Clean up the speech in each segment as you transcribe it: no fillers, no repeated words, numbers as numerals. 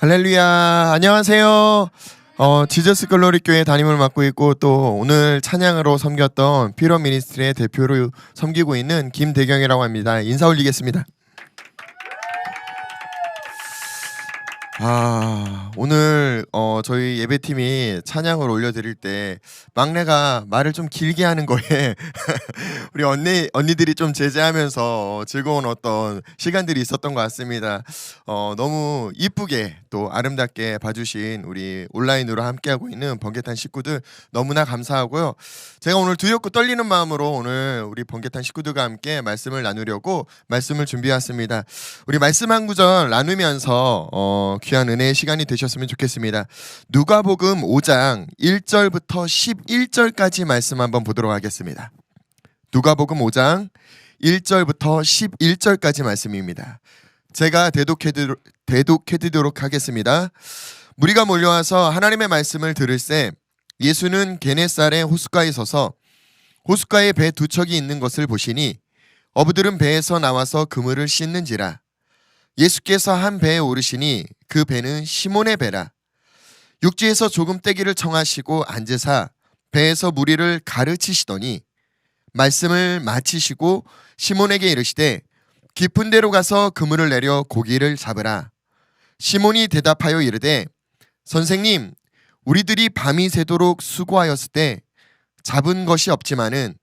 할렐루야, 안녕하세요. 지저스 글로리 교회 담임을 맡고 있고 또 오늘 찬양으로 섬겼던 피러 미니스트리의 대표로 섬기고 있는 김대경이라고 합니다. 인사 올리겠습니다. 오늘 저희 예배팀이 찬양을 올려드릴 때 막내가 말을 좀 길게 하는 거에 우리 언니들이 좀 제재하면서 즐거운 어떤 시간들이 있었던 것 같습니다. 너무 이쁘게 또 아름답게 봐주신 우리 온라인으로 함께하고 있는 번개탄 식구들 너무나 감사하고요. 제가 오늘 두렵고 떨리는 마음으로 오늘 우리 번개탄 식구들과 함께 말씀을 나누려고 말씀을 준비했습니다. 우리 말씀 한 구절 나누면서 귀한 은혜의 시간이 되셨으면 좋겠습니다. 누가복음 5장 1절부터 11절까지 말씀 한번 보도록 하겠습니다. 누가복음 5장 1절부터 11절까지 말씀입니다. 제가 대독해드리도록 하겠습니다. 무리가 몰려와서 하나님의 말씀을 들을새 예수는 게네사렛 호숫가에 서서 호숫가에 배 두 척이 있는 것을 보시니 어부들은 배에서 나와서 그물을 씻는지라. 예수께서 한 배에 오르시니 그 배는 시몬의 배라. 육지에서 조금 떼기를 청하시고 앉으사 배에서 무리를 가르치시더니 말씀을 마치시고 시몬에게 이르시되 깊은 데로 가서 그물을 내려 고기를 잡으라. 시몬이 대답하여 이르되 선생님, 우리들이 밤이 새도록 수고하였을 때 잡은 것이 없지만은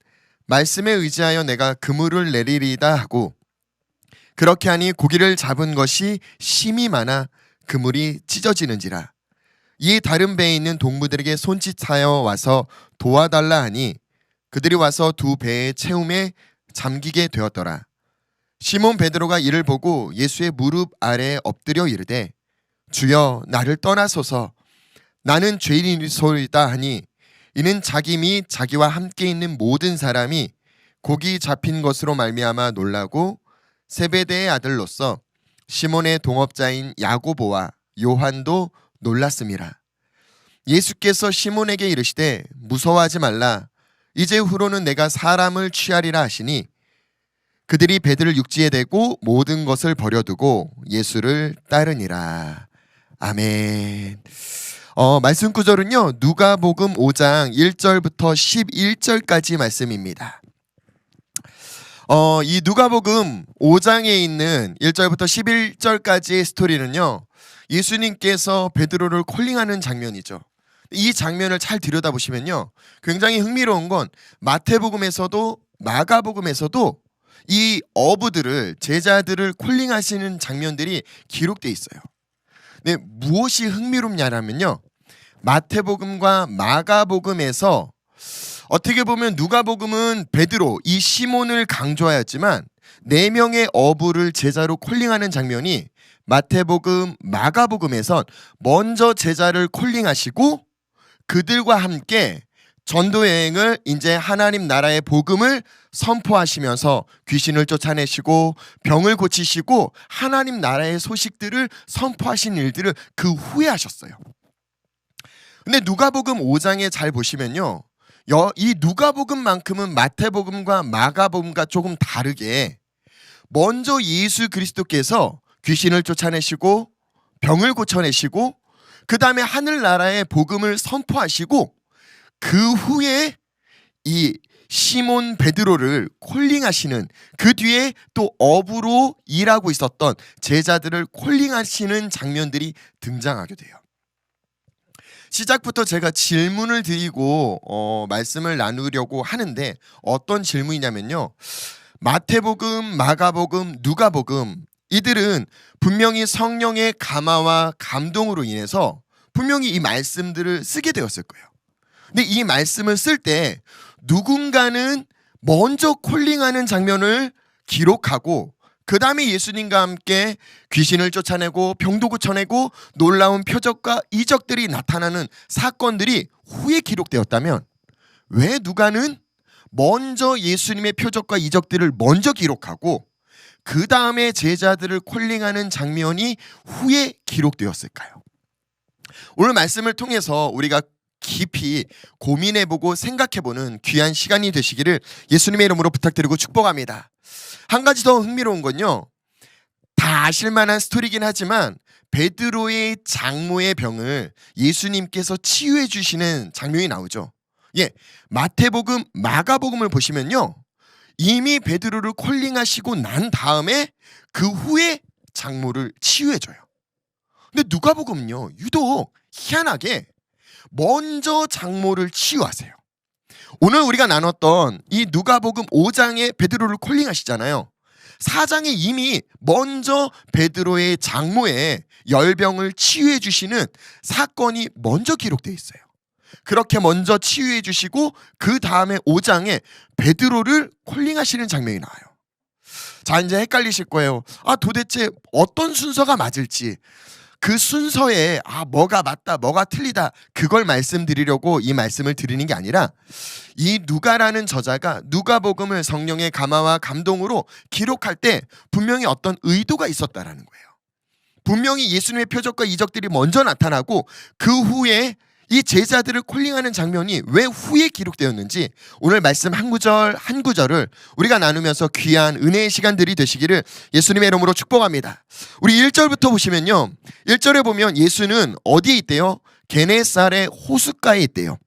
말씀에 의지하여 내가 그물을 내리리다 하고 그렇게 하니 고기를 잡은 것이 심이 많아 그물이 찢어지는지라. 이 다른 배에 있는 동무들에게 손짓하여 와서 도와달라 하니 그들이 와서 두 배의 채움에 잠기게 되었더라. 시몬 베드로가 이를 보고 예수의 무릎 아래에 엎드려 이르되 주여 나를 떠나소서 나는 죄인이소이다 하니 이는 자기 및 자기와 함께 있는 모든 사람이 고기 잡힌 것으로 말미암아 놀라고 세베대의 아들로서 시몬의 동업자인 야고보와 요한도 놀랐음이라. 예수께서 시몬에게 이르시되 무서워하지 말라. 이제 후로는 내가 사람을 취하리라 하시니 그들이 배들을 육지에 대고 모든 것을 버려두고 예수를 따르니라. 아멘. 말씀 구절은요, 누가복음 5장 1절부터 11절까지 말씀입니다. 이 누가복음 5장에 있는 1절부터 11절까지의 스토리는요, 예수님께서 베드로를 콜링하는 장면이죠. 이 장면을 잘 들여다보시면요, 굉장히 흥미로운 건 마태복음에서도 마가복음에서도 이 어부들을, 제자들을 콜링하시는 장면들이 기록되어 있어요. 근데 무엇이 흥미롭냐면요, 마태복음과 마가복음에서 어떻게 보면 누가복음은 베드로, 이 시몬을 강조하였지만 4명의 어부를 제자로 콜링하는 장면이 마태복음, 마가복음에선 먼저 제자를 콜링하시고 그들과 함께 전도여행을 이제 하나님 나라의 복음을 선포하시면서 귀신을 쫓아내시고 병을 고치시고 하나님 나라의 소식들을 선포하신 일들을 그 후에 하셨어요. 근데 누가복음 5장에 잘 보시면요, 이 누가복음만큼은 마태복음과 마가복음과 조금 다르게 먼저 예수 그리스도께서 귀신을 쫓아내시고 병을 고쳐내시고 그 다음에 하늘나라의 복음을 선포하시고 그 후에 이 시몬 베드로를 콜링하시는, 그 뒤에 또 어부로 일하고 있었던 제자들을 콜링하시는 장면들이 등장하게 돼요. 시작부터 제가 질문을 드리고 말씀을 나누려고 하는데 어떤 질문이냐면요, 마태복음, 마가복음, 누가복음 이들은 분명히 성령의 감화와 감동으로 인해서 분명히 이 말씀들을 쓰게 되었을 거예요. 근데 이 말씀을 쓸 때 누군가는 먼저 콜링하는 장면을 기록하고 그 다음에 예수님과 함께 귀신을 쫓아내고 병도 고쳐내고 놀라운 표적과 이적들이 나타나는 사건들이 후에 기록되었다면 왜 누가는 먼저 예수님의 표적과 이적들을 먼저 기록하고 그 다음에 제자들을 콜링하는 장면이 후에 기록되었을까요? 오늘 말씀을 통해서 우리가 깊이 고민해보고 생각해보는 귀한 시간이 되시기를 예수님의 이름으로 부탁드리고 축복합니다. 한 가지 더 흥미로운 건요, 다 아실만한 스토리긴 하지만 베드로의 장모의 병을 예수님께서 치유해 주시는 장면이 나오죠. 예, 마태복음, 마가복음을 보시면요, 이미 베드로를 콜링하시고 난 다음에 그 후에 장모를 치유해 줘요. 근데 누가복음은요, 유독 희한하게 먼저 장모를 치유하세요. 오늘 우리가 나눴던 이 누가복음 5장에 베드로를 콜링하시잖아요. 4장에 이미 먼저 베드로의 장모의 열병을 치유해 주시는 사건이 먼저 기록되어 있어요. 그렇게 먼저 치유해 주시고 그 다음에 5장에 베드로를 콜링하시는 장면이 나와요. 자, 이제 헷갈리실 거예요. 도대체 어떤 순서가 맞을지, 그 순서에 뭐가 맞다 뭐가 틀리다 그걸 말씀드리려고 이 말씀을 드리는 게 아니라, 이 누가라는 저자가 누가복음을 성령의 감화와 감동으로 기록할 때 분명히 어떤 의도가 있었다라는 거예요. 분명히 예수님의 표적과 이적들이 먼저 나타나고 그 후에 이 제자들을 콜링하는 장면이 왜 후에 기록되었는지 오늘 말씀 한 구절 한 구절을 우리가 나누면서 귀한 은혜의 시간들이 되시기를 예수님의 이름으로 축복합니다. 우리 1절부터 보시면요, 1절에 보면 예수는 어디에 있대요? 게네사렛 호숫가에 있대요.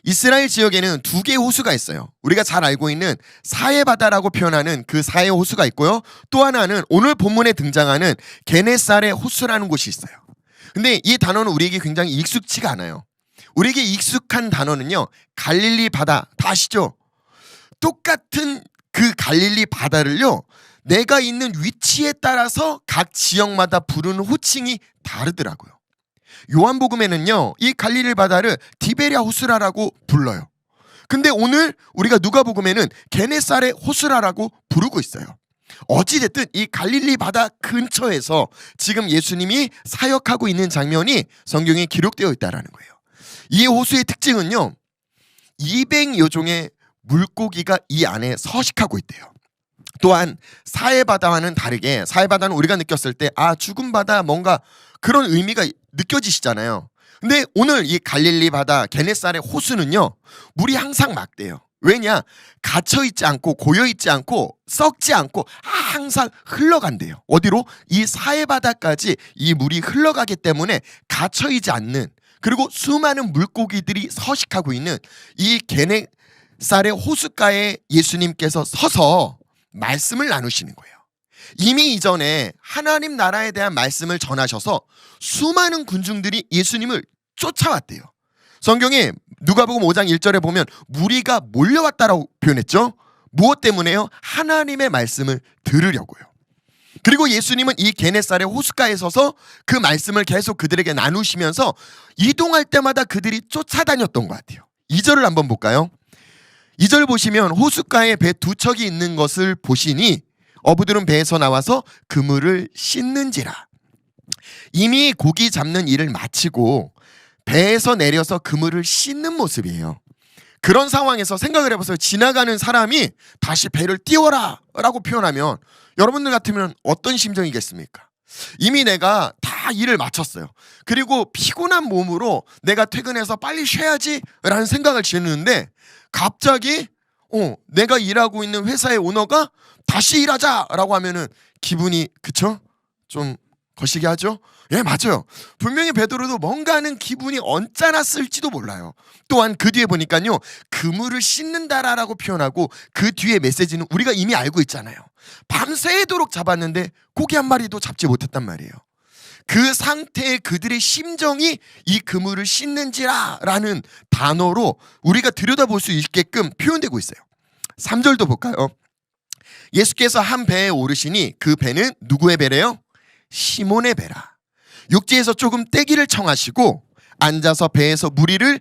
이스라엘 지역에는 두 개의 호수가 있어요. 우리가 잘 알고 있는 사해바다라고 표현하는 그 사해 호수가 있고요, 또 하나는 오늘 본문에 등장하는 게네사렛 호수라는 곳이 있어요. 근데 이 단어는 우리에게 굉장히 익숙치가 않아요. 우리에게 익숙한 단어는요, 갈릴리 바다, 다 아시죠? 똑같은 그 갈릴리 바다를요, 내가 있는 위치에 따라서 각 지역마다 부르는 호칭이 다르더라고요. 요한복음에는요, 이 갈릴리 바다를 디베랴 호수라라고 불러요. 근데 오늘 우리가 누가복음에는 게네사렛 호수라라고 부르고 있어요. 어찌됐든 이 갈릴리 바다 근처에서 지금 예수님이 사역하고 있는 장면이 성경에 기록되어 있다는 거예요. 이 호수의 특징은요, 200여 종의 물고기가 이 안에 서식하고 있대요. 또한 사해바다와는 다르게, 사해바다는 우리가 느꼈을 때 죽은 바다, 뭔가 그런 의미가 느껴지시잖아요. 근데 오늘 이 갈릴리 바다 게네사렛 호수는요, 물이 항상 맑대요. 왜냐? 갇혀있지 않고 고여있지 않고 썩지 않고 항상 흘러간대요. 어디로? 이 사해바다까지 이 물이 흘러가기 때문에 갇혀있지 않는, 그리고 수많은 물고기들이 서식하고 있는 이 게네사렛 호숫가에 예수님께서 서서 말씀을 나누시는 거예요. 이미 이전에 하나님 나라에 대한 말씀을 전하셔서 수많은 군중들이 예수님을 쫓아왔대요. 성경에 누가복음 5장 1절에 보면 무리가 몰려왔다라고 표현했죠. 무엇 때문에요? 하나님의 말씀을 들으려고요. 그리고 예수님은 이 게네사렛 호숫가에 서서 그 말씀을 계속 그들에게 나누시면서 이동할 때마다 그들이 쫓아다녔던 것 같아요. 2절을 한번 볼까요? 2절 보시면 호숫가에 배 두 척이 있는 것을 보시니 어부들은 배에서 나와서 그물을 씻는지라. 이미 고기 잡는 일을 마치고 배에서 내려서 그물을 씻는 모습이에요. 그런 상황에서 생각을 해보세요. 지나가는 사람이 다시 배를 띄워라 라고 표현하면 여러분들 같으면 어떤 심정이겠습니까? 이미 내가 다 일을 마쳤어요. 그리고 피곤한 몸으로 내가 퇴근해서 빨리 쉬어야지 라는 생각을 지었는데, 갑자기 내가 일하고 있는 회사의 오너가 다시 일하자 라고 하면은 기분이, 그쵸? 좀 거시기 하죠? 예, 맞아요. 분명히 베드로도 뭔가는 기분이 언짢았을지도 몰라요. 또한 그 뒤에 보니까요, 그물을 씻는다라고 표현하고 그 뒤에 메시지는 우리가 이미 알고 있잖아요. 밤새도록 잡았는데 고기 한 마리도 잡지 못했단 말이에요. 그 상태의 그들의 심정이 이 그물을 씻는지라라는 단어로 우리가 들여다볼 수 있게끔 표현되고 있어요. 3절도 볼까요? 예수께서 한 배에 오르시니 그 배는 누구의 배래요? 시몬의 배라. 육지에서 조금 떼기를 청하시고 앉아서 배에서 무리를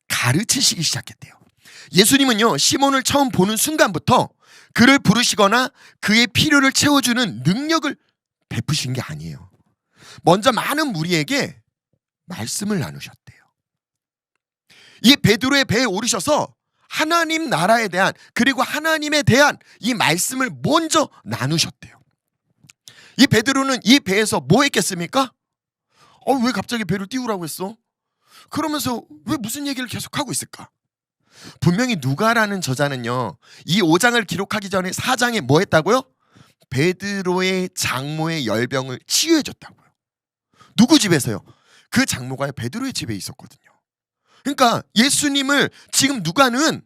가르치시기 시작했대요. 예수님은요, 시몬을 처음 보는 순간부터 그를 부르시거나 그의 필요를 채워주는 능력을 베푸신 게 아니에요. 먼저 많은 무리에게 말씀을 나누셨대요. 이 베드로의 배에 오르셔서 하나님 나라에 대한, 그리고 하나님에 대한 이 말씀을 먼저 나누셨대요. 이 베드로는 이 배에서 뭐 했겠습니까? 왜 갑자기 배를 띄우라고 했어? 그러면서 왜 무슨 얘기를 계속하고 있을까? 분명히 누가라는 저자는요, 이 5장을 기록하기 전에 4장에 뭐 했다고요? 베드로의 장모의 열병을 치유해 줬다고요. 누구 집에서요? 그 장모가 베드로의 집에 있었거든요. 그러니까 예수님을 지금 누가는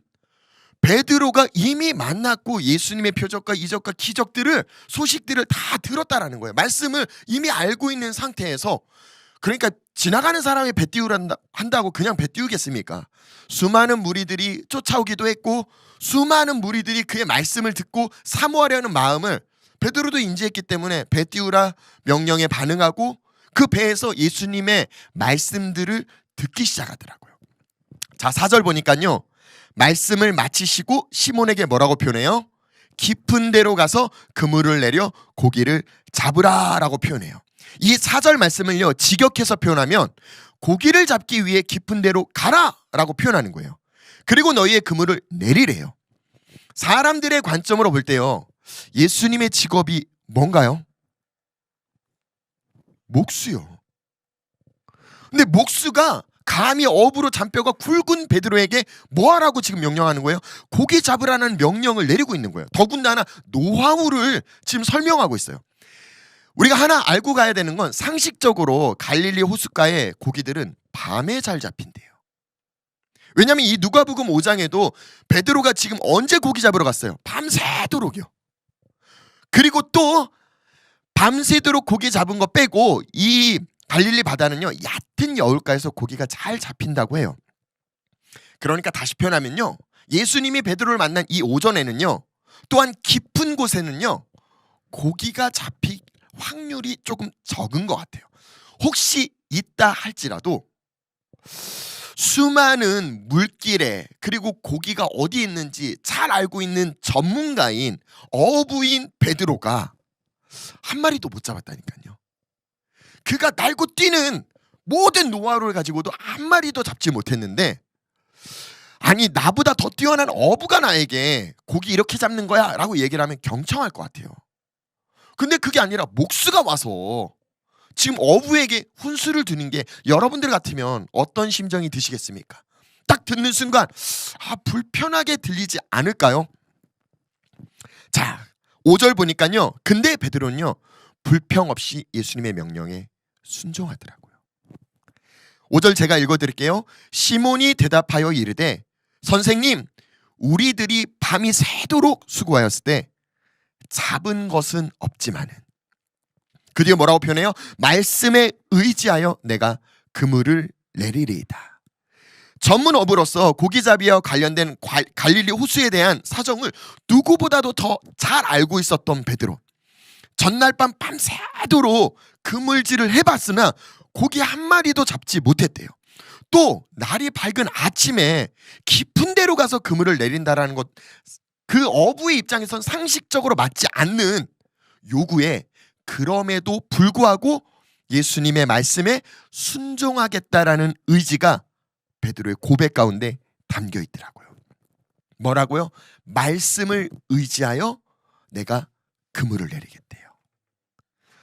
베드로가 이미 만났고 예수님의 표적과 이적과 기적들을 소식들을 다 들었다라는 거예요. 말씀을 이미 알고 있는 상태에서, 그러니까 지나가는 사람이 배 띄우한다고 그냥 배 띄우겠습니까? 수많은 무리들이 쫓아오기도 했고 수많은 무리들이 그의 말씀을 듣고 사모하려는 마음을 베드로도 인지했기 때문에 배 띄우라 명령에 반응하고 그 배에서 예수님의 말씀들을 듣기 시작하더라고요. 자, 4절 보니까요, 말씀을 마치시고 시몬에게 뭐라고 표현해요? 깊은 데로 가서 그물을 내려 고기를 잡으라 라고 표현해요. 이 4절 말씀을요, 직역해서 표현하면 고기를 잡기 위해 깊은 데로 가라 라고 표현하는 거예요. 그리고 너희의 그물을 내리래요. 사람들의 관점으로 볼 때요, 예수님의 직업이 뭔가요? 목수요. 근데 목수가 감히 어부로 잔뼈가 굵은 베드로에게 뭐하라고 지금 명령하는 거예요? 고기 잡으라는 명령을 내리고 있는 거예요. 더군다나 노하우를 지금 설명하고 있어요. 우리가 하나 알고 가야 되는 건 상식적으로 갈릴리 호숫가의 고기들은 밤에 잘 잡힌대요. 왜냐하면 이 누가복음 5장에도 베드로가 지금 언제 고기 잡으러 갔어요? 밤새도록이요. 그리고 또 밤새도록 고기 잡은 거 빼고 이 갈릴리 바다는요, 얕은 여울가에서 고기가 잘 잡힌다고 해요. 그러니까 다시 표현하면요, 예수님이 베드로를 만난 이 오전에는요, 또한 깊은 곳에는요, 고기가 잡힐 확률이 조금 적은 것 같아요. 혹시 있다 할지라도 수많은 물길에, 그리고 고기가 어디 있는지 잘 알고 있는 전문가인 어부인 베드로가 한 마리도 못 잡았다니까요. 그가 날고 뛰는 모든 노하우를 가지고도 한 마리도 잡지 못했는데, 아니 나보다 더 뛰어난 어부가 나에게 고기 이렇게 잡는 거야 라고 얘기를 하면 경청할 것 같아요. 근데 그게 아니라 목수가 와서 지금 어부에게 훈수를 두는 게 여러분들 같으면 어떤 심정이 드시겠습니까? 딱 듣는 순간 불편하게 들리지 않을까요? 자, 5절 보니까요, 근데 베드로는요 불평 없이 예수님의 명령에 순종하더라고요. 5절 제가 읽어드릴게요. 시몬이 대답하여 이르되 선생님, 우리들이 밤이 새도록 수고하였을 때 잡은 것은 없지만은, 그 뒤에 뭐라고 표현해요? 말씀에 의지하여 내가 그물을 내리리이다. 전문 어부로서 고기잡이와 관련된 갈릴리 호수에 대한 사정을 누구보다도 더 잘 알고 있었던 베드로, 전날 밤새도록 그물질을 해봤으나 고기 한 마리도 잡지 못했대요. 또 날이 밝은 아침에 깊은 데로 가서 그물을 내린다라는 것, 그 어부의 입장에선 상식적으로 맞지 않는 요구에 그럼에도 불구하고 예수님의 말씀에 순종하겠다라는 의지가 베드로의 고백 가운데 담겨 있더라고요. 뭐라고요? 말씀을 의지하여 내가 그물을 내리겠대요.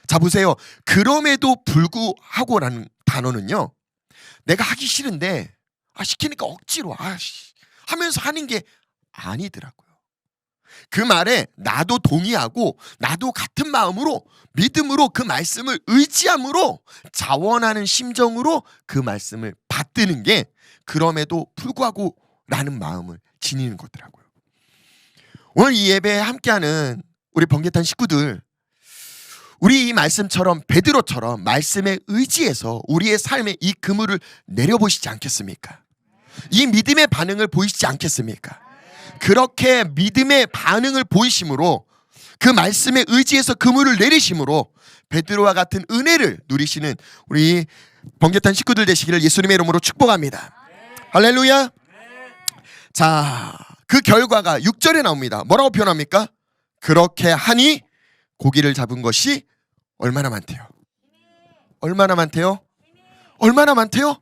자, 보세요. 그럼에도 불구하고라는 단어는요, 내가 하기 싫은데 시키니까 억지로 하면서 하는 게 아니더라고요. 그 말에 나도 동의하고 나도 같은 마음으로 믿음으로 그 말씀을 의지함으로 자원하는 심정으로 그 말씀을 받드는 게 그럼에도 불구하고 라는 마음을 지니는 거더라고요. 오늘 이 예배에 함께하는 우리 번개탄 식구들, 우리 이 말씀처럼 베드로처럼 말씀에 의지해서 우리의 삶에 이 그물을 내려보시지 않겠습니까? 이 믿음의 반응을 보이시지 않겠습니까? 그렇게 믿음의 반응을 보이심으로, 그 말씀에 의지해서 그물을 내리심으로 베드로와 같은 은혜를 누리시는 우리 번개탄 식구들 되시기를 예수님의 이름으로 축복합니다. 할렐루야. 자, 그 결과가 6절에 나옵니다. 뭐라고 표현합니까? 그렇게 하니 고기를 잡은 것이 얼마나 많대요? 얼마나 많대요? 얼마나 많대요?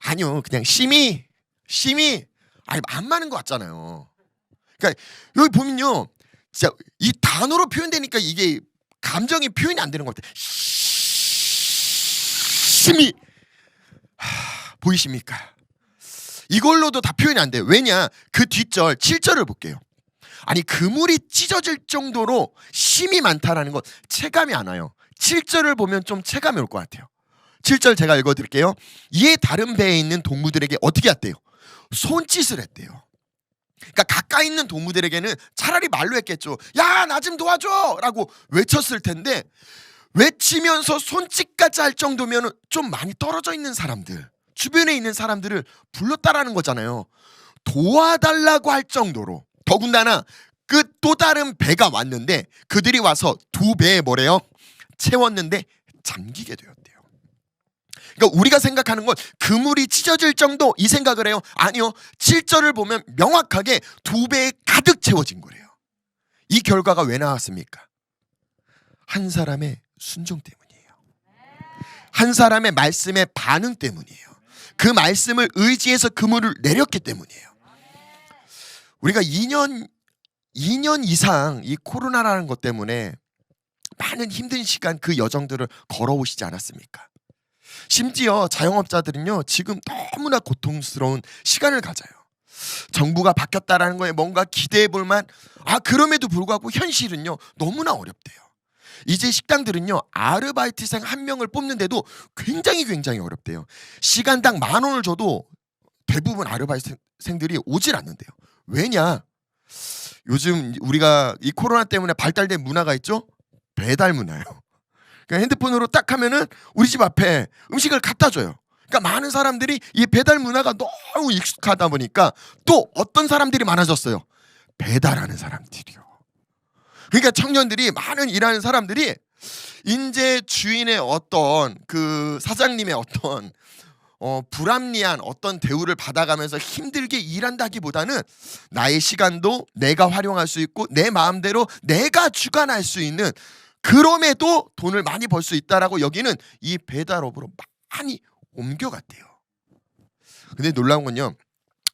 아니요, 그냥 심히 안 많은 것 같잖아요. 그러니까 여기 보면요, 진짜 이 단어로 표현되니까 이게 감정이 표현이 안 되는 것 같아요. 심히, 보이십니까? 이걸로도 다 표현이 안 돼요. 왜냐? 그 뒷절 7절을 볼게요. 아니 그물이 찢어질 정도로 심이 많다라는 건 체감이 안 와요. 7절을 보면 좀 체감이 올 것 같아요. 7절 제가 읽어드릴게요. 이에 다른 배에 있는 동무들에게 어떻게 했대요? 손짓을 했대요. 그러니까 가까이 있는 동무들에게는 차라리 말로 했겠죠. 야, 나 좀 도와줘! 라고 외쳤을 텐데, 외치면서 손짓까지 할 정도면 좀 많이 떨어져 있는 사람들, 주변에 있는 사람들을 불렀다라는 거잖아요. 도와달라고 할 정도로. 더군다나 그 또 다른 배가 왔는데 그들이 와서 두 배에 뭐래요? 채웠는데 잠기게 되었대요. 그러니까 우리가 생각하는 건 그물이 찢어질 정도 이 생각을 해요. 아니요. 7절을 보면 명확하게 두 배에 가득 채워진 거래요. 이 결과가 왜 나왔습니까? 한 사람의 순종 때문이에요. 한 사람의 말씀의 반응 때문이에요. 그 말씀을 의지해서 그물을 내렸기 때문이에요. 우리가 2년 이상 이 코로나라는 것 때문에 많은 힘든 시간 그 여정들을 걸어오시지 않았습니까? 심지어 자영업자들은요, 지금 너무나 고통스러운 시간을 가져요. 정부가 바뀌었다라는 거에 뭔가 기대해 볼만, 그럼에도 불구하고 현실은요, 너무나 어렵대요. 이제 식당들은요, 아르바이트생 한 명을 뽑는데도 굉장히 어렵대요. 시간당 10,000원을 줘도 대부분 아르바이트생들이 오질 않는데요. 왜냐? 요즘 우리가 이 코로나 때문에 발달된 문화가 있죠? 배달 문화예요. 그러니까 핸드폰으로 딱 하면은 우리 집 앞에 음식을 갖다 줘요. 그러니까 많은 사람들이 이 배달 문화가 너무 익숙하다 보니까 또 어떤 사람들이 많아졌어요? 배달하는 사람들이요. 그러니까 청년들이, 많은 일하는 사람들이 이제 주인의 어떤 그 사장님의 어떤 불합리한 어떤 대우를 받아가면서 힘들게 일한다기보다는 나의 시간도 내가 활용할 수 있고 내 마음대로 내가 주관할 수 있는, 그럼에도 돈을 많이 벌 수 있다라고 여기는 이 배달업으로 많이 옮겨갔대요. 근데 놀라운 건요,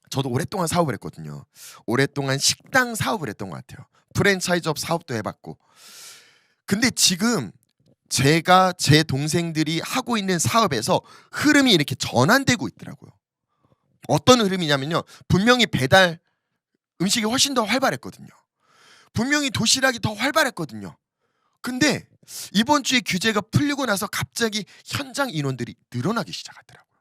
저도 오랫동안 사업을 했거든요. 오랫동안 식당 사업을 했던 것 같아요. 프랜차이즈업 사업도 해봤고. 근데 지금 제가 제 동생들이 하고 있는 사업에서 흐름이 이렇게 전환되고 있더라고요. 어떤 흐름이냐면요, 분명히 배달 음식이 훨씬 더 활발했거든요. 분명히 도시락이 더 활발했거든요. 근데 이번 주에 규제가 풀리고 나서 갑자기 현장 인원들이 늘어나기 시작하더라고요.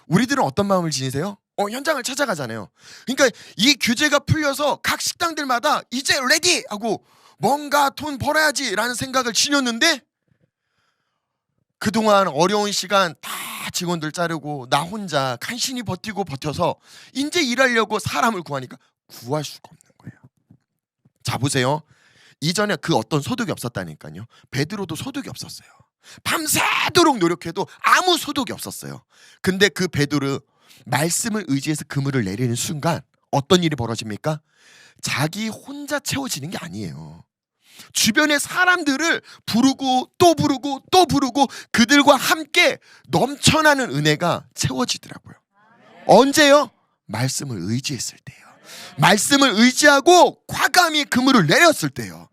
우리들은 어떤 마음을 지니세요? 현장을 찾아가잖아요. 그러니까 이 규제가 풀려서 각 식당들마다 이제 레디 하고 뭔가 돈 벌어야지라는 생각을 지녔는데, 그동안 어려운 시간 다 직원들 자르고 나 혼자 간신히 버텨서 이제 일하려고 사람을 구하니까 구할 수가 없는 거예요. 자, 보세요. 이전에 그 어떤 소득이 없었다니까요. 베드로도 소득이 없었어요. 밤새도록 노력해도 아무 소득이 없었어요. 근데 그 베드로 말씀을 의지해서 그물을 내리는 순간 어떤 일이 벌어집니까? 자기 혼자 채워지는 게 아니에요. 주변의 사람들을 부르고 또 부르고 또 부르고 그들과 함께 넘쳐나는 은혜가 채워지더라고요. 언제요? 말씀을 의지했을 때요. 말씀을 의지하고 과감히 그물을 내렸을 때요.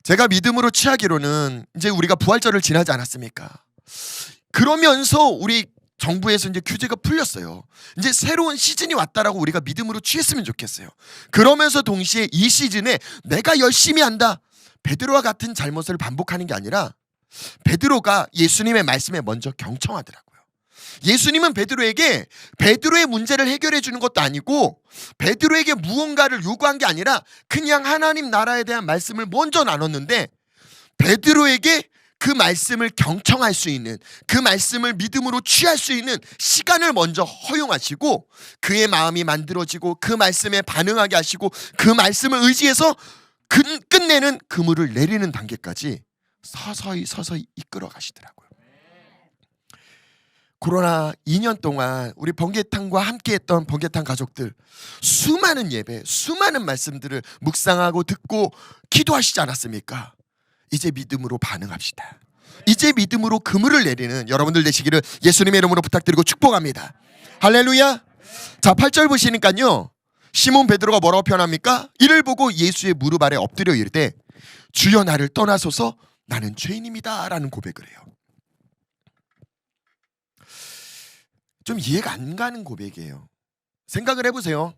제가 믿음으로 취하기로는 이제 우리가 부활절을 지나지 않았습니까? 그러면서 우리 정부에서 이제 규제가 풀렸어요. 이제 새로운 시즌이 왔다라고 우리가 믿음으로 취했으면 좋겠어요. 그러면서 동시에 이 시즌에 내가 열심히 한다, 베드로와 같은 잘못을 반복하는 게 아니라, 베드로가 예수님의 말씀에 먼저 경청하더라고요. 예수님은 베드로에게 베드로의 문제를 해결해 주는 것도 아니고 베드로에게 무언가를 요구한 게 아니라 그냥 하나님 나라에 대한 말씀을 먼저 나눴는데, 베드로에게 그 말씀을 경청할 수 있는, 그 말씀을 믿음으로 취할 수 있는 시간을 먼저 허용하시고 그의 마음이 만들어지고 그 말씀에 반응하게 하시고 그 말씀을 의지해서 끝내는 그물을 내리는 단계까지 서서히 이끌어 가시더라고요. 코로나 2년 동안 우리 번개탕과 함께했던 번개탕 가족들, 수많은 예배, 수많은 말씀들을 묵상하고 듣고 기도하시지 않았습니까? 이제 믿음으로 반응합시다. 이제 믿음으로 그물을 내리는 여러분들 되시기를 예수님의 이름으로 부탁드리고 축복합니다. 할렐루야. 자, 8절 보시니까요, 시몬 베드로가 뭐라고 표현합니까? 이를 보고 예수의 무릎 아래 엎드려 이르되 주여 나를 떠나소서 나는 죄인입니다 라는 고백을 해요. 좀 이해가 안 가는 고백이에요. 생각을 해보세요.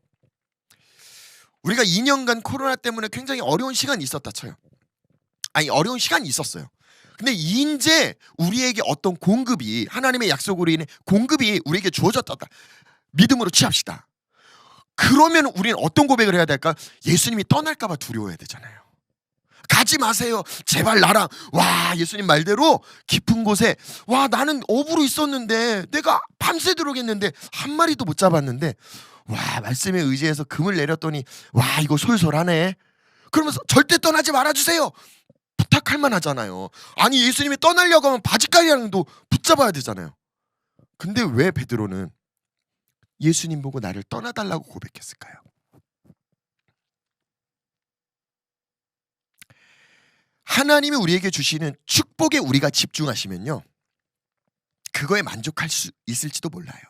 우리가 2년간 코로나 때문에 굉장히 어려운 시간이 있었다 쳐요. 어려운 시간이 있었어요. 근데 이제 우리에게 어떤 공급이, 하나님의 약속으로 인해 공급이 우리에게 주어졌다. 믿음으로 취합시다. 그러면 우리는 어떤 고백을 해야 될까? 예수님이 떠날까 봐 두려워해야 되잖아요. 가지 마세요. 제발 나랑. 와, 예수님 말대로 깊은 곳에, 와, 나는 어부로 있었는데 내가 밤새도록 했는데 한 마리도 못 잡았는데, 와, 말씀에 의지해서 금을 내렸더니 와, 이거 솔솔하네. 그러면서 절대 떠나지 말아주세요. 부탁할 만하잖아요. 아니, 예수님이 떠나려고 하면 바지가랑도 붙잡아야 되잖아요. 근데 왜 베드로는 예수님 보고 나를 떠나달라고 고백했을까요? 하나님이 우리에게 주시는 축복에 우리가 집중하시면요, 그거에 만족할 수 있을지도 몰라요.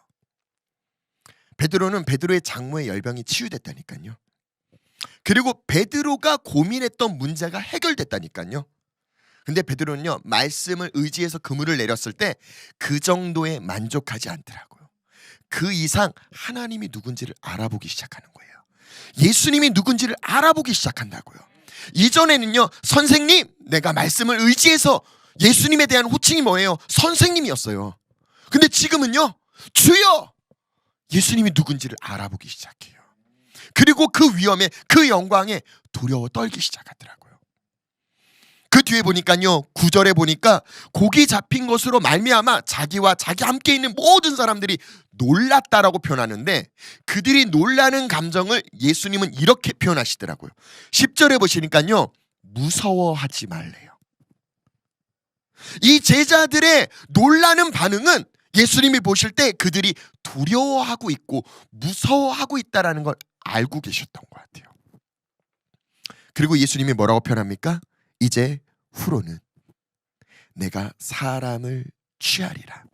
베드로는 베드로의 장모의 열병이 치유됐다니까요. 그리고 베드로가 고민했던 문제가 해결됐다니까요. 근데 베드로는요, 말씀을 의지해서 그물을 내렸을 때 그 정도에 만족하지 않더라고요. 그 이상 하나님이 누군지를 알아보기 시작하는 거예요. 예수님이 누군지를 알아보기 시작한다고요. 이전에는요, 선생님, 내가 말씀을 의지해서, 예수님에 대한 호칭이 뭐예요? 선생님이었어요. 근데 지금은요, 주여! 예수님이 누군지를 알아보기 시작해요. 그리고 그 위험에, 그 영광에 두려워 떨기 시작하더라고요. 그 뒤에 보니까요, 9절에 보니까 고기 잡힌 것으로 말미암아 자기와 자기 함께 있는 모든 사람들이 놀랐다라고 표현하는데, 그들이 놀라는 감정을 예수님은 이렇게 표현하시더라고요. 10절에 보시니까요, 무서워하지 말래요. 이 제자들의 놀라는 반응은 예수님이 보실 때 그들이 두려워하고 있고 무서워하고 있다라는 걸 알고 계셨던 것 같아요. 그리고 예수님이 뭐라고 표현합니까? 이제 후로는 내가 사람을 취하리라.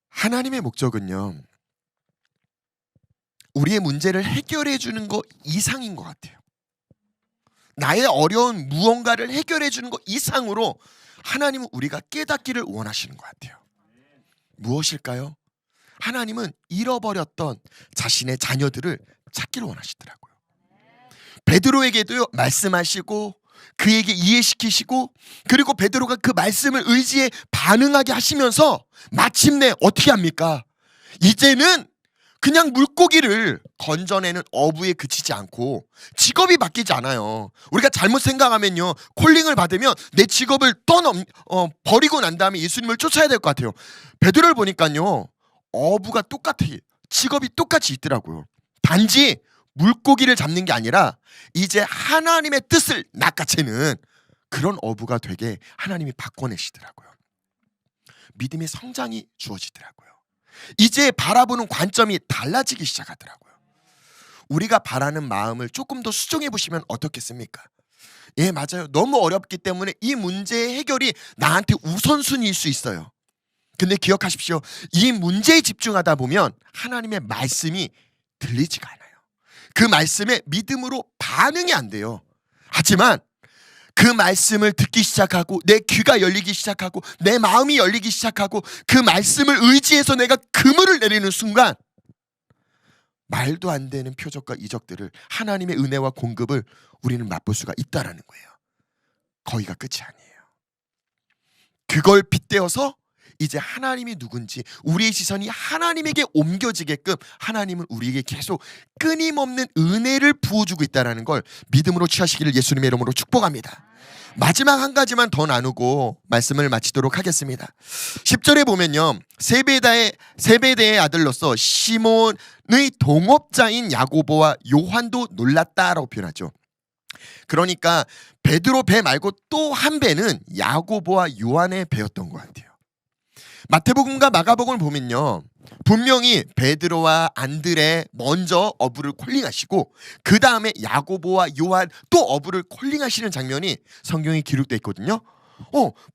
하나님의 목적은요, 우리의 문제를 해결해 주는 거 이상인 것 같아요. 나의 어려운 무언가를 해결해 주는 거 이상으로 하나님은 우리가 깨닫기를 원하시는 것 같아요. 무엇일까요? 하나님은 잃어버렸던 자신의 자녀들을 찾기를 원하시더라고요. 베드로에게도요, 말씀하시고 그에게 이해시키시고, 그리고 베드로가 그 말씀을 의지해 반응하게 하시면서 마침내 어떻게 합니까? 이제는 그냥 물고기를 건져내는 어부에 그치지 않고, 직업이 바뀌지 않아요. 우리가 잘못 생각하면요, 콜링을 받으면 내 직업을 버리고 난 다음에 예수님을 쫓아야 될 것 같아요. 베드로를 보니까요, 어부가 똑같아요. 직업이 똑같이 있더라고요. 단지 물고기를 잡는 게 아니라 이제 하나님의 뜻을 낚아채는 그런 어부가 되게 하나님이 바꿔내시더라고요. 믿음의 성장이 주어지더라고요. 이제 바라보는 관점이 달라지기 시작하더라고요. 우리가 바라는 마음을 조금 더 수정해 보시면 어떻겠습니까? 예, 맞아요. 너무 어렵기 때문에 이 문제의 해결이 나한테 우선순위일 수 있어요. 근데 기억하십시오. 이 문제에 집중하다 보면 하나님의 말씀이 들리지가 않아요. 그 말씀에 믿음으로 반응이 안 돼요. 하지만 그 말씀을 듣기 시작하고, 내 귀가 열리기 시작하고, 내 마음이 열리기 시작하고, 그 말씀을 의지해서 내가 그물을 내리는 순간 말도 안 되는 표적과 이적들을, 하나님의 은혜와 공급을 우리는 맛볼 수가 있다라는 거예요. 거기가 끝이 아니에요. 그걸 빗대어서 이제 하나님이 누군지 우리의 시선이 하나님에게 옮겨지게끔 하나님은 우리에게 계속 끊임없는 은혜를 부어주고 있다는 걸 믿음으로 취하시기를 예수님의 이름으로 축복합니다. 마지막 한 가지만 더 나누고 말씀을 마치도록 하겠습니다. 10절에 보면요, 세베대의 아들로서 시몬의 동업자인 야고보와 요한도 놀랐다라고 표현하죠. 그러니까 베드로 배 말고 또 한 배는 야고보와 요한의 배였던 것 같아요. 마태복음과 마가복음을 보면요, 분명히 베드로와 안드레 먼저 어부를 콜링하시고 그 다음에 야고보와 요한 또 어부를 콜링하시는 장면이 성경에 기록되어 있거든요.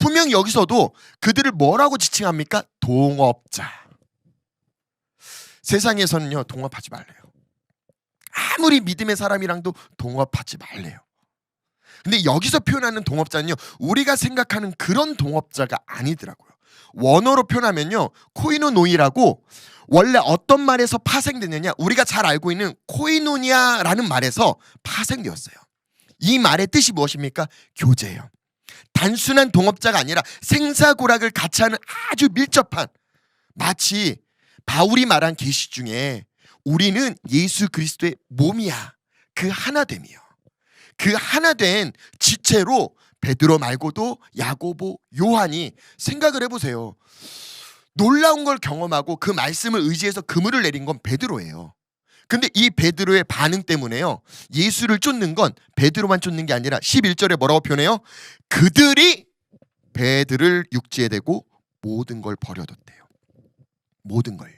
분명히 여기서도 그들을 뭐라고 지칭합니까? 동업자. 세상에서는요, 동업하지 말래요. 아무리 믿음의 사람이랑도 동업하지 말래요. 근데 여기서 표현하는 동업자는요, 우리가 생각하는 그런 동업자가 아니더라고요. 원어로 표현하면요, 코이노노이라고, 원래 어떤 말에서 파생됐느냐, 우리가 잘 알고 있는 코이노니아라는 말에서 파생되었어요. 이 말의 뜻이 무엇입니까? 교제예요. 단순한 동업자가 아니라 생사고락을 같이 하는 아주 밀접한, 마치 바울이 말한 계시 중에 우리는 예수 그리스도의 몸이야, 그 하나됨이요. 그 하나된 지체로 베드로 말고도 야고보, 요한이, 생각을 해보세요. 놀라운 걸 경험하고 그 말씀을 의지해서 그물을 내린 건 베드로예요. 근데 이 베드로의 반응 때문에요, 예수를 쫓는 건 베드로만 쫓는 게 아니라 11절에 뭐라고 표현해요? 그들이 배들을 육지에 대고 모든 걸 버려뒀대요. 모든 걸요.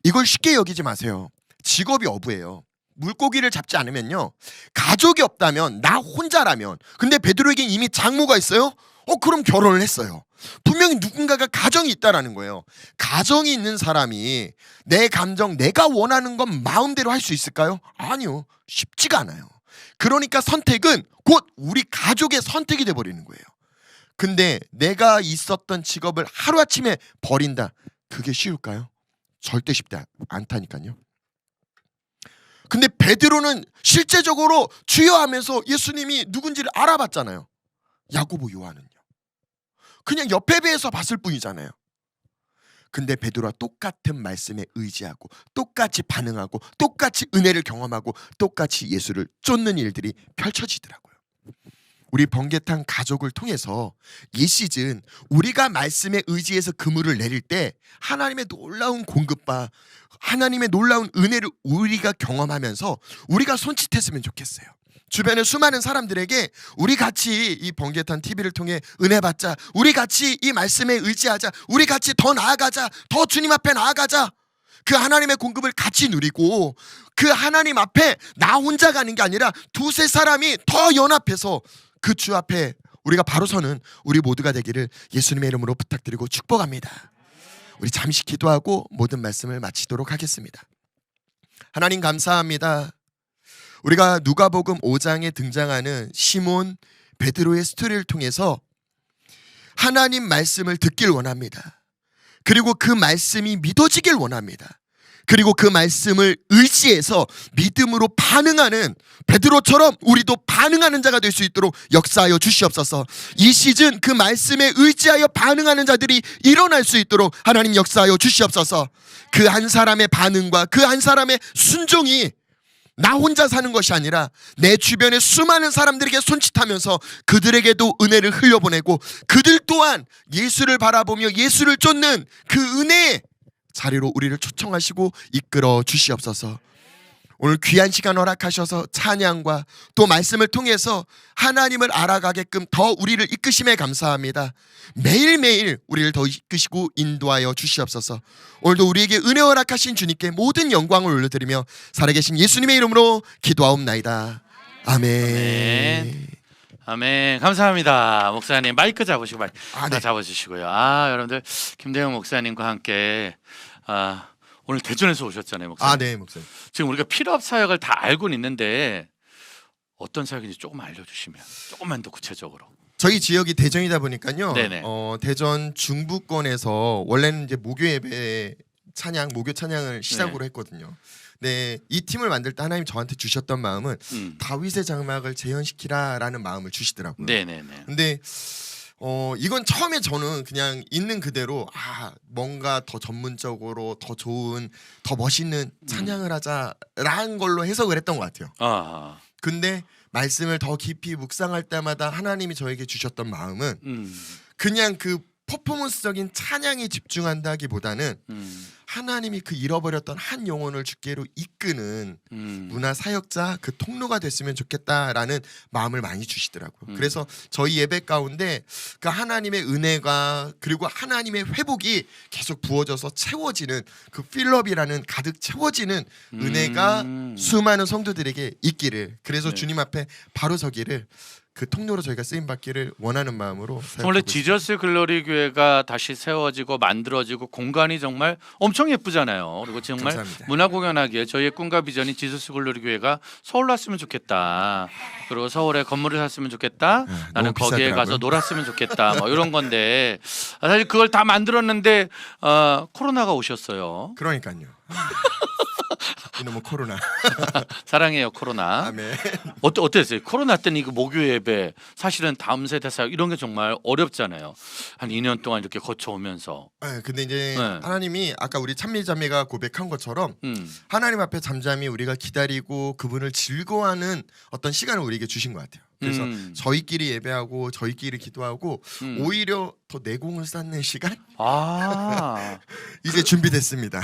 이걸 쉽게 여기지 마세요. 직업이 어부예요. 물고기를 잡지 않으면요, 가족이 없다면, 나 혼자라면, 근데 베드로에겐 이미 장모가 있어요? 그럼 결혼을 했어요. 분명히 누군가가 가정이 있다라는 거예요. 가정이 있는 사람이 내 감정, 내가 원하는 건 마음대로 할 수 있을까요? 아니요. 쉽지가 않아요. 그러니까 선택은 곧 우리 가족의 선택이 돼버리는 거예요. 근데 내가 있었던 직업을 하루아침에 버린다, 그게 쉬울까요? 절대 쉽지 않다니까요. 근데 베드로는 실제적으로 주여 하면서 예수님이 누군지를 알아봤잖아요. 야고보, 요한은요, 그냥 옆에 배에서 봤을 뿐이잖아요. 근데 베드로와 똑같은 말씀에 의지하고 똑같이 반응하고 똑같이 은혜를 경험하고 똑같이 예수를 쫓는 일들이 펼쳐지더라고요. 우리 번개탄 가족을 통해서 이 시즌 우리가 말씀에 의지해서 그물을 내릴 때 하나님의 놀라운 공급과 하나님의 놀라운 은혜를 우리가 경험하면서 우리가 손짓했으면 좋겠어요. 주변의 수많은 사람들에게 우리 같이 이 번개탄 TV를 통해 은혜 받자, 우리 같이 이 말씀에 의지하자, 우리 같이 더 나아가자, 더 주님 앞에 나아가자, 그 하나님의 공급을 같이 누리고 그 하나님 앞에 나 혼자 가는 게 아니라 두세 사람이 더 연합해서 그 주 앞에 우리가 바로 서는 우리 모두가 되기를 예수님의 이름으로 부탁드리고 축복합니다. 우리 잠시 기도하고 모든 말씀을 마치도록 하겠습니다. 하나님 감사합니다. 우리가 누가복음 5장에 등장하는 시몬, 베드로의 스토리를 통해서 하나님 말씀을 듣길 원합니다. 그리고 그 말씀이 믿어지길 원합니다. 그리고 그 말씀을 의지해서 믿음으로 반응하는 베드로처럼 우리도 반응하는 자가 될 수 있도록 역사하여 주시옵소서. 이 시즌 그 말씀에 의지하여 반응하는 자들이 일어날 수 있도록 하나님 역사하여 주시옵소서. 그 한 사람의 반응과 그 한 사람의 순종이 나 혼자 사는 것이 아니라 내 주변의 수많은 사람들에게 손짓하면서 그들에게도 은혜를 흘려보내고 그들 또한 예수를 바라보며 예수를 쫓는 그 은혜의 자리로 우리를 초청하시고 이끌어 주시옵소서. 오늘 귀한 시간 허락하셔서 찬양과 또 말씀을 통해서 하나님을 알아가게끔 더 우리를 이끄심에 감사합니다. 매일매일 우리를 더 이끄시고 인도하여 주시옵소서. 오늘도 우리에게 은혜 허락하신 주님께 모든 영광을 올려드리며 살아계신 예수님의 이름으로 기도하옵나이다. 아멘. 아멘. 감사합니다. 목사님 마이크 잡으시고 네. 잡아주시고요. 여러분들 김대영 목사님과 함께 오늘 대전에서 오셨잖아요, 목사님. 네, 목사님. 지금 우리가 필요합 사역을 다 알고는 있는데 어떤 사역인지 조금 알려주시면 조금만 더 구체적으로. 저희 지역이 대전이다 보니까요. 네네. 대전 중부권에서 원래는 이제 목요 예배 찬양, 목요 찬양을 시작으로 했거든요. 네, 이 팀을 만들 때 하나님 저한테 주셨던 마음은 다윗의 장막을 재현시키라라는 마음을 주시더라고요. 네네네. 근데 이건 처음에 저는 그냥 있는 그대로 뭔가 더 전문적으로 더 좋은, 더 멋있는 찬양을 하자라는 걸로 해석을 했던 것 같아요. 근데 말씀을 더 깊이 묵상할 때마다 하나님이 저에게 주셨던 마음은 그냥 그 퍼포먼스적인 찬양에 집중한다기보다는 하나님이 그 잃어버렸던 한 영혼을 주께로 이끄는 문화 사역자, 그 통로가 됐으면 좋겠다라는 마음을 많이 주시더라고요. 그래서 저희 예배 가운데 그 하나님의 은혜가 그리고 하나님의 회복이 계속 부어져서 채워지는 그 필럽이라는 가득 채워지는 은혜가 수많은 성도들에게 있기를, 그래서 주님 앞에 바로 서기를, 그 통로로 저희가 쓰임 받기를 원하는 마음으로 원래 지저스 글로리 교회가 다시 세워지고 만들어지고 공간이 정말 엄청 예쁘잖아요. 그리고 정말 감사합니다. 문화 공연하기에 저희의 꿈과 비전이 지저스 글로리 교회가 서울 왔으면 좋겠다. 그리고 서울에 건물을 샀으면 좋겠다. 나는 거기에 비싸더라고요. 가서 놀았으면 좋겠다. 뭐 이런 건데 사실 그걸 다 만들었는데 코로나가 오셨어요. 그러니까요. 이놈의 코로나. 사랑해요 코로나. 아멘. 어땠어요? 코로나 때는 이거 목요 예배 사실은 다음 세대 사역 이런 게 정말 어렵잖아요. 한 2년 동안 이렇게 거쳐오면서. 네, 근데 이제 네. 하나님이 아까 우리 찬미자매가 고백한 것처럼 하나님 앞에 잠잠히 우리가 기다리고 그분을 즐거워하는 어떤 시간을 우리에게 주신 것 같아요. 그래서 저희끼리 예배하고 저희끼리 기도하고 오히려 더 내공을 쌓는 시간 아 이제 준비됐습니다.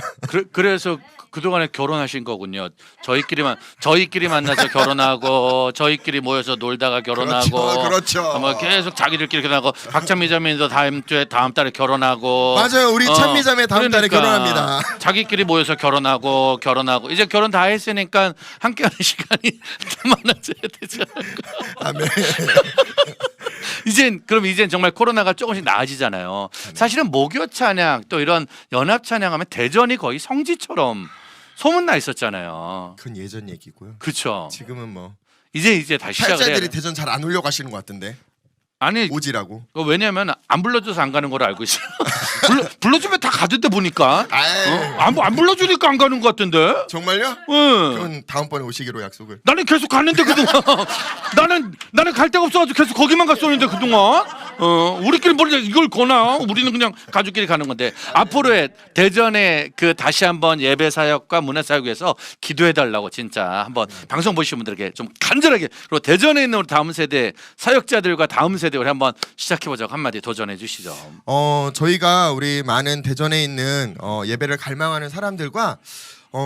그래서 그동안에 결혼하신 거군요. 저희끼리 만나서 결혼하고 저희끼리 모여서 놀다가 결혼하고 그렇죠. 뭐 계속 자기들끼리 결혼하고 박찬미자매도 다음 달에 결혼하고 맞아요. 우리 찬미자매 다음 달에 그러니까 결혼합니다. 자기끼리 모여서 결혼하고 이제 결혼 다 했으니까 함께하는 시간이 더 많아져야 되지 않을까. 아멘. 이젠 정말 코로나가 조금씩 나아지잖아요. 사실은 목요 찬양 또 이런 연합 찬양하면 대전이 거의 성지처럼 소문나 있었잖아요. 그건 예전 얘기고요. 그렇죠. 지금은 뭐 이제 다시 시작을 해야 팔자들이 돼. 대전 잘 안 올려 가시는 것 같은데 아니 오지라고. 왜냐면 안 불러줘서 안 가는 걸 알고 있어. 불러주면 다 가던데 보니까. 안 불러주니까 안 가는 것 같던데. 정말요? 응. 그건 다음번에 오시기로 약속을. 나는 계속 갔는데 그동안 나는 갈 데가 없어가지고 계속 거기만 갔었는데 그동안 우리끼리 뭘 이걸 거나 우리는 그냥 가족끼리 가는 건데 앞으로의 대전에 그 다시 한번 예배 사역과 문화 사역에서 기도해 달라고 진짜 한번 방송 보시는 분들에게 좀 간절하게 그리고 대전에 있는 우리 다음 세대 사역자들과 다음 세대 우리 한번 시작해 보자고 한마디 도전해 주시죠. 저희가 우리 많은 대전에 있는 예배를 갈망하는 사람들과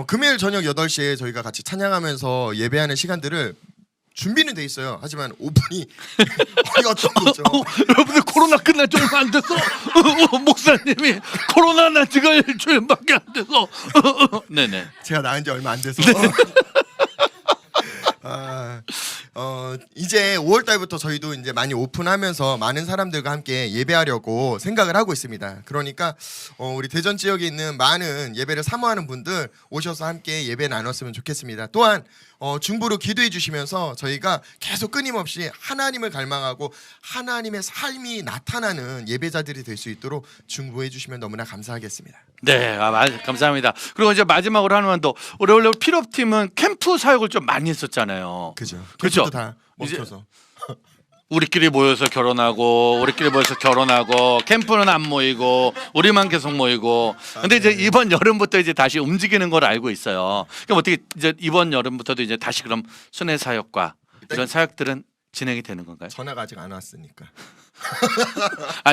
금요일 저녁 8시에 저희가 같이 찬양하면서 예배하는 시간들을 준비는 돼 있어요. 하지만 오픈이 어떤 거죠? 여러분들 코로나 끝날 지 얼마 안 돼서 목사님이 코로나 난 지가 일주일밖에 안 돼서 네네. 제가 나은 지 얼마 안 돼서 이제 5월 달부터 저희도 이제 많이 오픈하면서 많은 사람들과 함께 예배하려고 생각을 하고 있습니다. 그러니까 우리 대전 지역에 있는 많은 예배를 사모하는 분들 오셔서 함께 예배 나눴으면 좋겠습니다. 또한 중보로 기도해 주시면서 저희가 계속 끊임없이 하나님을 갈망하고 하나님의 삶이 나타나는 예배자들이 될 수 있도록 중보해 주시면 너무나 감사하겠습니다. 네, 감사합니다. 그리고 이제 마지막으로 하나만 더 우리 원래 필업팀은 캠프 사역을 좀 많이 했었잖아요. 그죠? 그죠? 캠프도 다 멈춰서. 우리끼리 모여서 결혼하고 캠프는 안 모이고 우리만 계속 모이고 근데 이제 이번 여름부터 이제 다시 움직이는 걸 알고 있어요. 그럼 어떻게 이제 이번 여름부터도 이제 다시 그럼 순회 사역과 이런 사역들은 진행이 되는 건가요? 전화가 아직 안 왔으니까.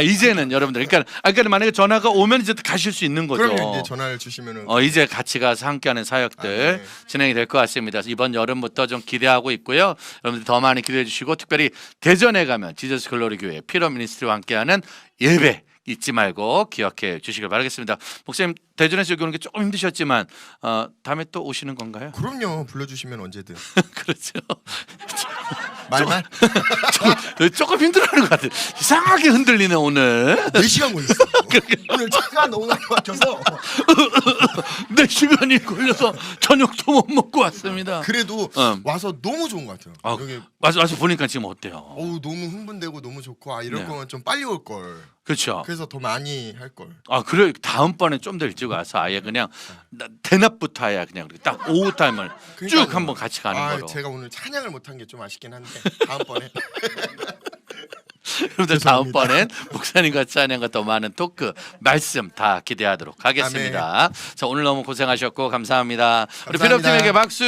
이제는 여러분들 그러니까 만약에 전화가 오면 이제 가실 수 있는 거죠. 그럼 이제 전화를 주시면은 이제 같이 가서 함께하는 사역들 네. 진행이 될 것 같습니다. 그래서 이번 여름부터 좀 기대하고 있고요. 여러분들 더 많이 기대해 주시고 특별히 대전에 가면 지저스 글로리 교회 피러 미니스트리와 함께하는 예배 잊지 말고 기억해 주시길 바라겠습니다. 목사님 대전에서 여기 오는 게 조금 힘드셨지만 다음에 또 오시는 건가요? 그럼요. 불러주시면 언제든. 그렇죠. 말만 조금 힘들어하는 것 같아요. 이상하게 흔들리네 오늘. 4시간 걸렸어. 오늘 차가 너무 많이 막혀서 4시간이 걸려서 저녁도 못 먹고 왔습니다. 그래도 와서 너무 좋은 것 같아요. 여기 와서 보니까 지금 어때요? 너무 흥분되고 너무 좋고 이럴 네. 거면 좀 빨리 올 걸. 그렇죠. 그래서 더 많이 할 걸. 그래 다음번에 좀 더 일찍 와서 아예 그냥 대낮부터 아예 그냥 딱 오후 타임을 그러니까요. 쭉 한번 같이 가는 거로. 제가 오늘 찬양을 못한 게 좀 아쉽긴 한데 다음번에 여러분들 죄송합니다. 다음번엔 목사님과 찬양과 더 많은 토크 말씀 다 기대하도록 하겠습니다. 자 오늘 너무 고생하셨고 감사합니다. 우리 감사합니다. 필업팀에게 박수.